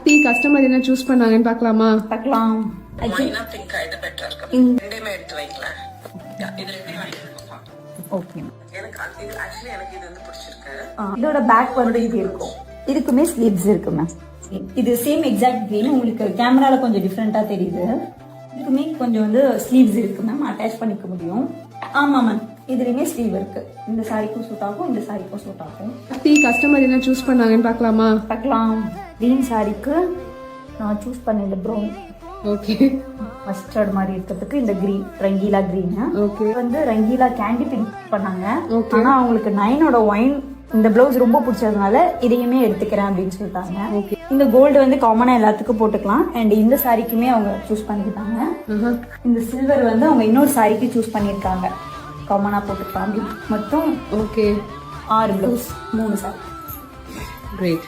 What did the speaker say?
அத்தி கஸ்டமர் என்ன சூஸ் பண்ணாங்கன்னு பார்க்கலாமா? பார்க்கலாம். இதோட பேக் வந்து இது இருக்கும். இதுக்குமே ஸ்லீவ்ஸ் இருக்கு மேம். இது சேம் எக்ஸாக்ட் கிரீன். உங்களுக்கு கேமரால கொஞ்சம் டிஃப்ரெண்டா தெரியுது. இதுக்குமே கொஞ்சம் வந்து ஸ்லீவ்ஸ் இருக்கு மேம். அட்டாச் பண்ணிக்க முடியும். ஆமா மேம், இதுலயுமே ஸ்லீவ் இருக்கு. இந்த சாரிக்கும் சூட் ஆகும், இந்த சாரிக்கும் சூட் ஆகும். அத்தி கஸ்டமர் என்ன சூஸ் பண்ணாங்கன்னு பார்க்கலாமா? பார்க்கலாம். கிரீன் சாரிக்கு நான் சூஸ் பண்ணல ப்ரௌன். ஓகே. மஸ்டர்ட் மாதிரி இருக்கிறதுக்கு இந்த கிரீன், ரங்கீலா கிரீன். ஓகே. வந்து ரங்கீலா கேண்டி பிங்க் பண்ணாங்க. ஆனா அவங்களுக்கு 9ஓட ஒயின் இந்த பிளவுஸ் ரொம்ப பிடிச்சதுனால இதையுமே எடுத்துக்கிறேன் அப்படின்னு சொல்லிட்டாங்க. இந்த கோல்டு வந்து காமனா எல்லாத்துக்கும் போட்டுக்கலாம். அண்ட் இந்த சாரிக்குமே அவங்க சூஸ் பண்ணிக்கிட்டாங்க. இந்த சில்வர் வந்து அவங்க இன்னொரு சாரிக்கு சூஸ் பண்ணிருக்காங்க, காமனா போட்டுக்கலாம் அப்படின்னு. மொத்தம் 6 பிளவுஸ் 3 சாரி. கிரேட்.